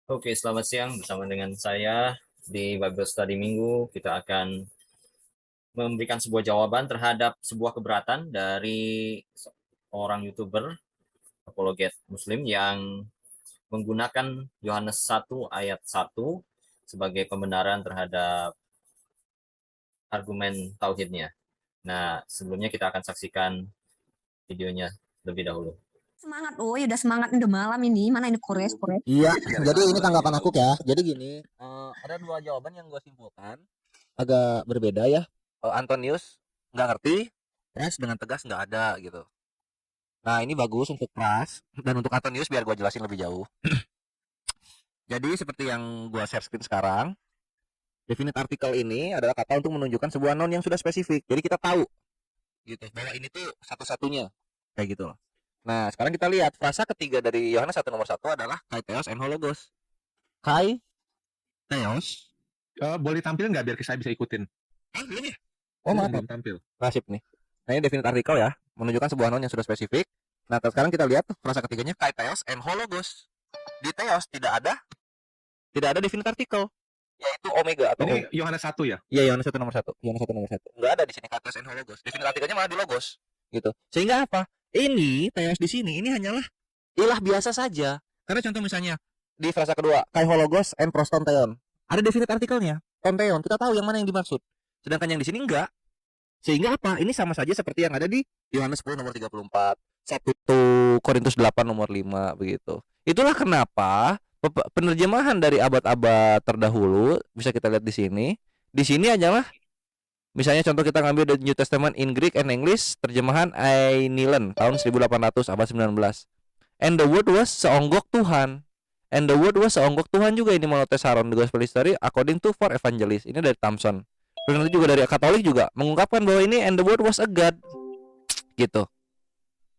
Oke, selamat siang bersama dengan saya di Bible Study Minggu. Kita akan memberikan sebuah jawaban terhadap sebuah keberatan dari seorang YouTuber apologet Muslim yang menggunakan Yohanes 1 ayat 1 sebagai pembenaran terhadap argumen tauhidnya. Nah, sebelumnya kita akan saksikan videonya lebih dahulu. Semangat, udah semangat, udah malam ini. Mana ini Kores? Iya, jadi ini tanggapan aku ya. Jadi gini, ada dua jawaban yang gue simpulkan agak berbeda ya. Antonius nggak ngerti, Pras dengan tegas nggak ada gitu. Nah ini bagus untuk Pras dan untuk Antonius biar gue jelasin lebih jauh. Jadi seperti yang gue share screen sekarang, definite artikel ini adalah kata untuk menunjukkan sebuah noun yang sudah spesifik. Jadi kita tahu gitu bahwa ini tuh satu-satunya kayak gitu loh. Nah sekarang kita lihat frasa ketiga dari Yohanes 1 nomor 1 adalah kai theos en hologos. Kai theos. Boleh tampil nggak biar saya bisa ikutin? Ini. Oh maaf, Belum tampil. nasib nih. Nah ini definite artikel ya, menunjukkan sebuah noun yang sudah spesifik. Nah sekarang kita lihat frasa ketiganya kai theos en hologos. Di theos tidak ada definite artikel, yaitu omega atau Ini Yohanes 1 ya? Iya Yohanes 1 nomor 1. Yohanes 1 nomor 1. Enggak ada di sini kai theos en hologos. Definite artikelnya malah di logos gitu. Sehingga apa? Ini theos di sini ini hanyalah ilah biasa saja. Karena contoh misalnya di frasa kedua kai hologos en prostonteon. Ada definite artikelnya, tonteon. Kita tahu yang mana yang dimaksud. Sedangkan yang di sini enggak. Sehingga apa? Ini sama saja seperti yang ada di Yohanes 10 nomor 34, 1 Korintus 8 nomor 5 begitu. Itulah kenapa penerjemahan dari abad-abad terdahulu bisa kita lihat di sini. Di sini adalah misalnya contoh kita ngambil the New Testament in Greek and English, terjemahan Ainilen tahun 1800 abad 19. And the word was seonggok Tuhan. And the word was seonggok Tuhan juga ini monotes Saron the Gospel History according to four evangelists. Ini dari Thompson. Terus nanti juga dari Katolik juga mengungkapkan bahwa ini and the word was a God gitu.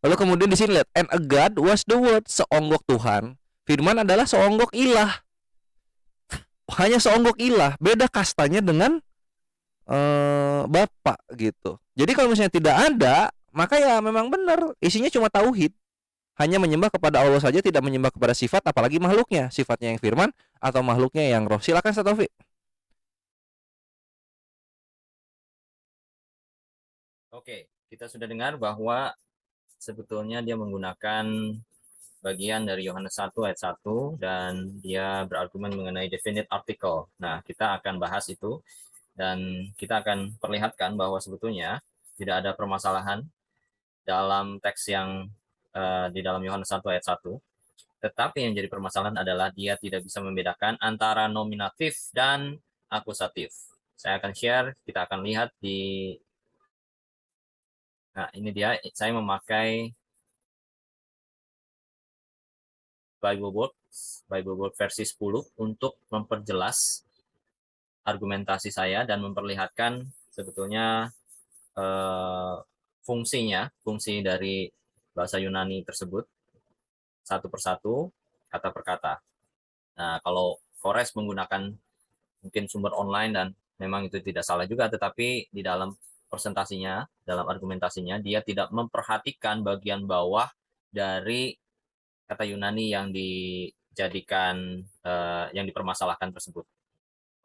Lalu kemudian di sini lihat and a God was the word, seonggok Tuhan. Firman adalah seonggok ilah. Hanya seonggok ilah, beda kastanya dengan Bapak gitu. Jadi kalau misalnya tidak ada, maka ya memang benar isinya cuma tauhid. Hanya menyembah kepada Allah saja, tidak menyembah kepada sifat apalagi makhluknya. Sifatnya yang firman atau makhluknya yang roh. Silakan Ustaz Taufik. Oke, kita sudah dengar bahwa sebetulnya dia menggunakan bagian dari Yohanes 1 ayat 1 dan dia berargumen mengenai definite article. Nah, kita akan bahas itu dan kita akan perlihatkan bahwa sebetulnya tidak ada permasalahan dalam teks yang di dalam Yohanes 1 ayat 1. Tetapi yang jadi permasalahan adalah dia tidak bisa membedakan antara nominatif dan akusatif. Saya akan share, kita akan lihat di Nah, ini dia, saya memakai Bible Word versi 10 untuk memperjelas argumentasi saya dan memperlihatkan sebetulnya fungsi dari bahasa Yunani tersebut satu persatu, kata per kata. Nah, kalau Forest menggunakan mungkin sumber online dan memang itu tidak salah juga, tetapi di dalam presentasinya, dalam argumentasinya, dia tidak memperhatikan bagian bawah dari kata Yunani yang dijadikan yang dipermasalahkan tersebut.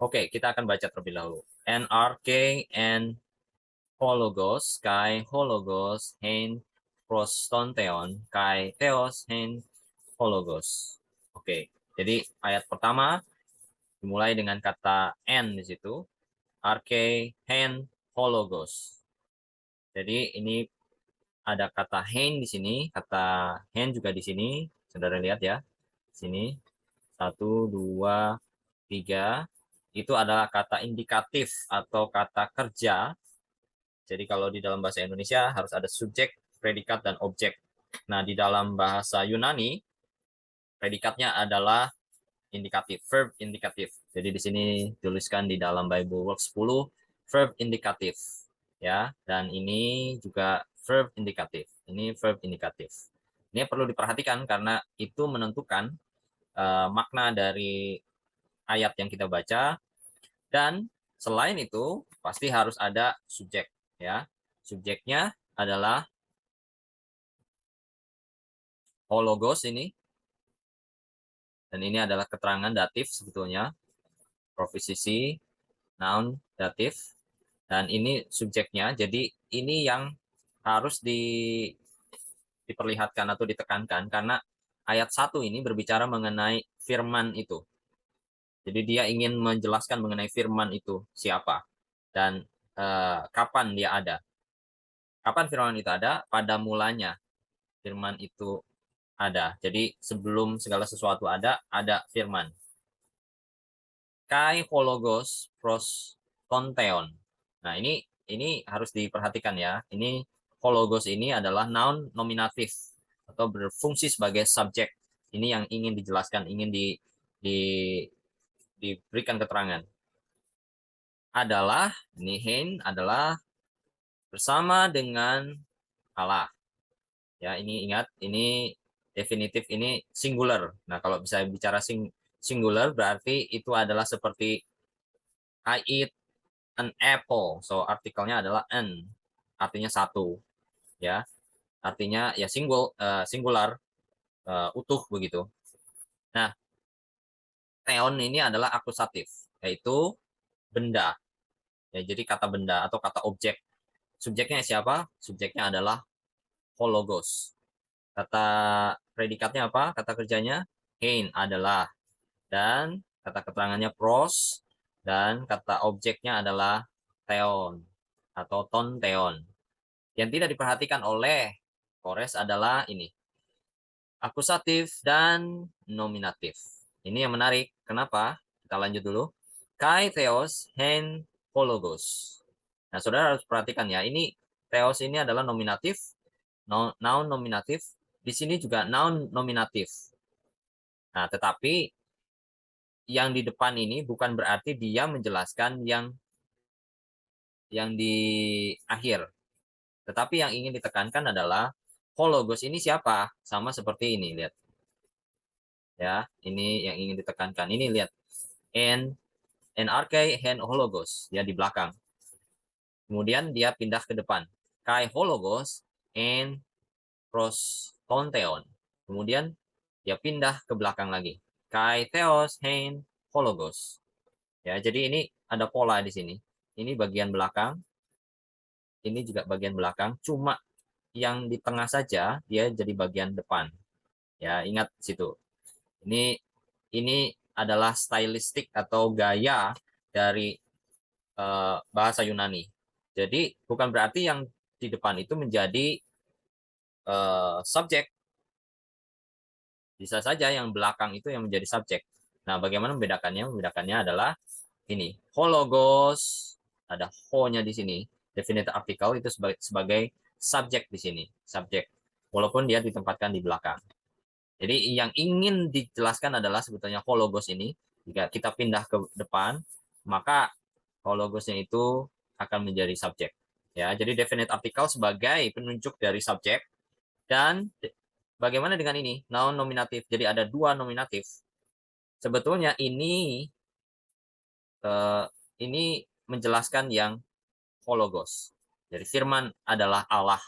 Oke, kita akan baca terlebih dahulu. NRK and hologos kai hologos hein prostonteon kai theos hein hologos. Oke, jadi ayat pertama dimulai dengan kata n di situ, arche hen hologos. Jadi ini ada kata hen di sini, kata hen juga di sini. Saudara lihat ya. Sini 1 2 3 itu adalah kata indikatif atau kata kerja. Jadi kalau di dalam bahasa Indonesia harus ada subjek, predikat dan objek. Nah, di dalam bahasa Yunani predikatnya adalah indikatif, verb indikatif. Jadi di sini tuliskan di dalam Bible Works 10 verb indikatif ya, dan ini juga verb indikatif. Ini verb indikatif. Ini perlu diperhatikan karena itu menentukan makna dari ayat yang kita baca, dan selain itu pasti harus ada subjek ya. Subjeknya adalah hologos ini. Dan ini adalah keterangan datif sebetulnya, proposisi, noun, datif, dan ini subjeknya. Jadi ini yang harus diperlihatkan atau ditekankan karena ayat 1 ini berbicara mengenai firman itu. Jadi dia ingin menjelaskan mengenai firman itu siapa dan kapan dia ada. Kapan firman itu ada? Pada mulanya firman itu ada. Jadi sebelum segala sesuatu ada firman. Kai hologos pros tonteon. Nah, ini harus diperhatikan ya. Ini hologos ini adalah noun nominatif atau berfungsi sebagai subjek. Ini yang ingin dijelaskan, ingin diberikan keterangan. Adalah, ini hein adalah bersama dengan Allah. Ya, ini ingat, ini definitif, ini singular. Nah, kalau bisa bicara singular berarti itu adalah seperti I eat an apple. So artikelnya adalah an, artinya satu, ya. Artinya ya singular, utuh begitu. Nah, theon ini adalah akusatif, yaitu benda. Ya, jadi kata benda atau kata objek. Subjeknya siapa? Subjeknya adalah hologos. Kata predikatnya apa? Kata kerjanya hein adalah, dan kata keterangannya pros, dan kata objeknya adalah theon atau tonteon. Yang tidak diperhatikan oleh Kores adalah ini, akusatif dan nominatif. Ini yang menarik. Kenapa? Kita lanjut dulu. Kai theos hen hologos. Nah, saudara harus perhatikan ya. Ini theos ini adalah nominatif, noun nominatif. Di sini juga noun nominatif. Nah, tetapi yang di depan ini bukan berarti dia menjelaskan yang di akhir. Tetapi yang ingin ditekankan adalah hologos ini siapa? Sama seperti ini, lihat. Ya, ini yang ingin ditekankan. Ini lihat. NRK hen hologos, ya di belakang. Kemudian dia pindah ke depan. Kai hologos en pros tonteon. Kemudian dia pindah ke belakang lagi. Kai theos hen hologos. Ya, jadi ini ada pola di sini. Ini bagian belakang. Ini juga bagian belakang. Cuma yang di tengah saja dia jadi bagian depan. Ya, ingat situ. Ini adalah stylistik atau gaya dari bahasa Yunani. Jadi bukan berarti yang di depan itu menjadi subjek. Bisa saja yang belakang itu yang menjadi subjek. Nah, bagaimana membedakannya? Membedakannya adalah ini, hologos, ada ho-nya di sini. Definite article itu sebagai subjek di sini, subjek. Walaupun dia ditempatkan di belakang. Jadi yang ingin dijelaskan adalah sebetulnya hologos ini. Jika kita pindah ke depan, maka hologosnya itu akan menjadi subjek. Ya, jadi definite article sebagai penunjuk dari subjek. Dan bagaimana dengan ini? Noun nominatif. Jadi ada dua nominatif. Sebetulnya ini menjelaskan yang hologos. Jadi firman adalah Allah.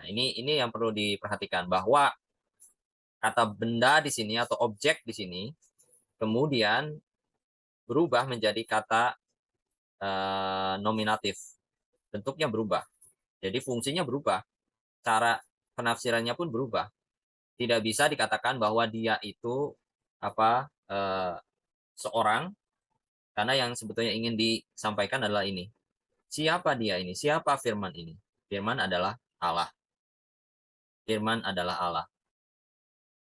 Nah, ini yang perlu diperhatikan bahwa kata benda di sini atau objek di sini kemudian berubah menjadi kata nominatif. Bentuknya berubah. Jadi fungsinya berubah. Cara penafsirannya pun berubah. Tidak bisa dikatakan bahwa dia itu seorang, karena yang sebetulnya ingin disampaikan adalah ini. Siapa dia ini? Siapa firman ini? Firman adalah Allah. Firman adalah Allah.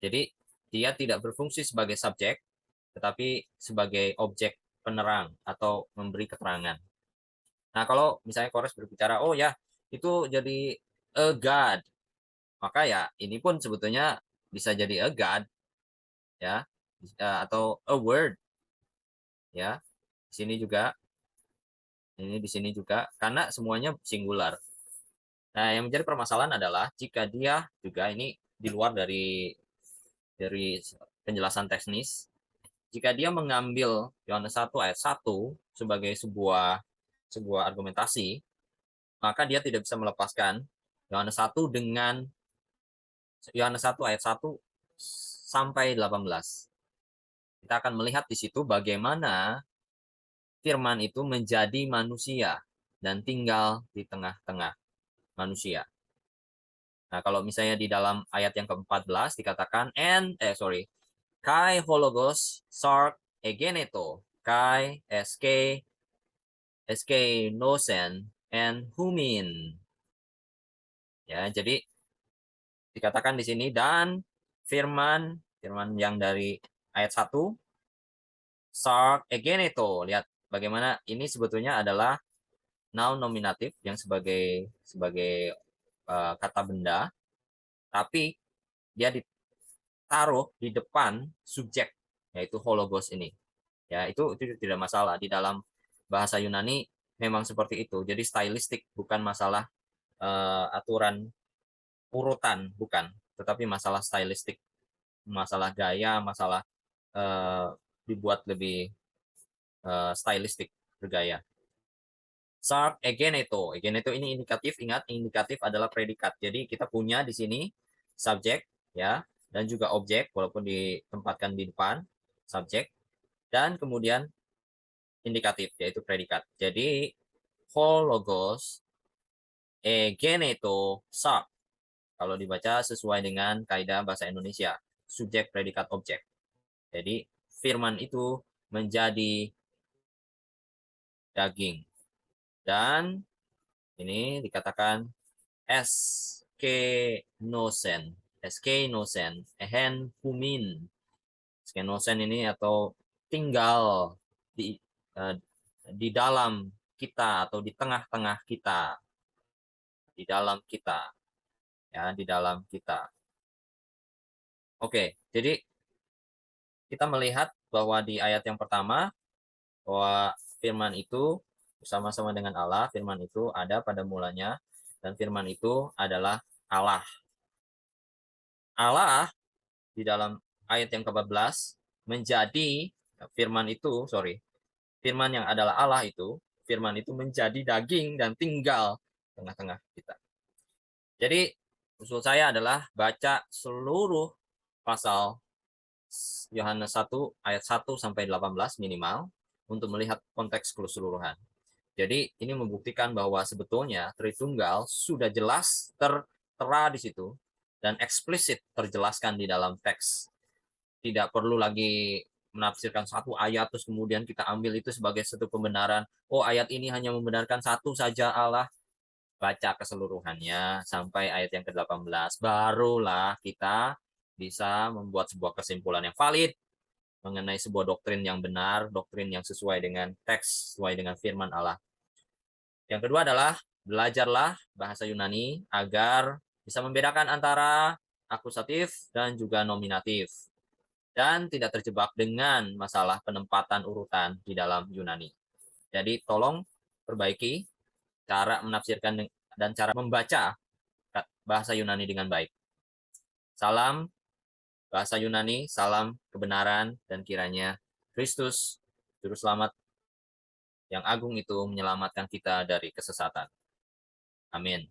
Jadi dia tidak berfungsi sebagai subjek, tetapi sebagai objek penerang atau memberi keterangan. Nah, kalau misalnya Kores berbicara, oh ya, itu jadi a God, maka ya ini pun sebetulnya bisa jadi a God, ya, atau a word, ya. Di sini juga, di sini juga, karena semuanya singular. Nah, yang menjadi permasalahan adalah jika dia juga ini di luar dari penjelasan teknis, jika dia mengambil Yohanes 1 ayat 1 sebagai sebuah argumentasi, maka dia tidak bisa melepaskan Yohanes 1 dengan Yohanes 1 ayat 1 sampai 18. Kita akan melihat di situ bagaimana firman itu menjadi manusia dan tinggal di tengah-tengah manusia. Nah, kalau misalnya di dalam ayat yang ke-14 dikatakan kai hologos sark egeneto, kai sk nosen and humin. Ya, jadi dikatakan di sini dan firman yang dari ayat 1 sark egeneto. Lihat bagaimana ini sebetulnya adalah noun nominatif yang sebagai kata benda, tapi dia ditaruh di depan subjek, yaitu hologos ini. Ya, itu tidak masalah. Di dalam bahasa Yunani memang seperti itu. Jadi stylistik, bukan masalah aturan urutan, bukan. Tetapi masalah stylistik, masalah gaya, masalah dibuat lebih stylistik, bergaya. Sark egeneto ini indikatif. Ingat, indikatif adalah predikat. Jadi kita punya di sini subjek, ya, dan juga objek, walaupun ditempatkan di depan subjek, dan kemudian indikatif, yaitu predikat. Jadi hologos egeneto sark, kalau dibaca sesuai dengan kaidah bahasa Indonesia, subjek, predikat, objek. Jadi firman itu menjadi daging. Dan ini dikatakan skenosen, ehen humin. Skenosen ini atau tinggal di dalam kita atau di tengah-tengah kita. Di dalam kita. Ya, di dalam kita. Oke, jadi kita melihat bahwa di ayat yang pertama bahwa firman itu bersama-sama dengan Allah, firman itu ada pada mulanya, dan firman itu adalah Allah. Allah di dalam ayat yang ke-14 menjadi firman yang adalah Allah itu, firman itu menjadi daging dan tinggal tengah-tengah kita. Jadi usul saya adalah baca seluruh pasal Yohanes 1 ayat 1 sampai 18 minimal untuk melihat konteks keseluruhan. Jadi ini membuktikan bahwa sebetulnya Tritunggal sudah jelas tertera di situ dan eksplisit terjelaskan di dalam teks. Tidak perlu lagi menafsirkan satu ayat terus kemudian kita ambil itu sebagai satu pembenaran. Oh, ayat ini hanya membenarkan satu saja Allah. Baca keseluruhannya sampai ayat yang ke-18. Barulah kita bisa membuat sebuah kesimpulan yang valid mengenai sebuah doktrin yang benar, doktrin yang sesuai dengan teks, sesuai dengan firman Allah. Yang kedua adalah belajarlah bahasa Yunani agar bisa membedakan antara akusatif dan juga nominatif. Dan tidak terjebak dengan masalah penempatan urutan di dalam Yunani. Jadi tolong perbaiki cara menafsirkan dan cara membaca bahasa Yunani dengan baik. Salam bahasa Yunani, salam kebenaran, dan kiranya Kristus, Juru Selamat yang agung itu menyelamatkan kita dari kesesatan. Amin.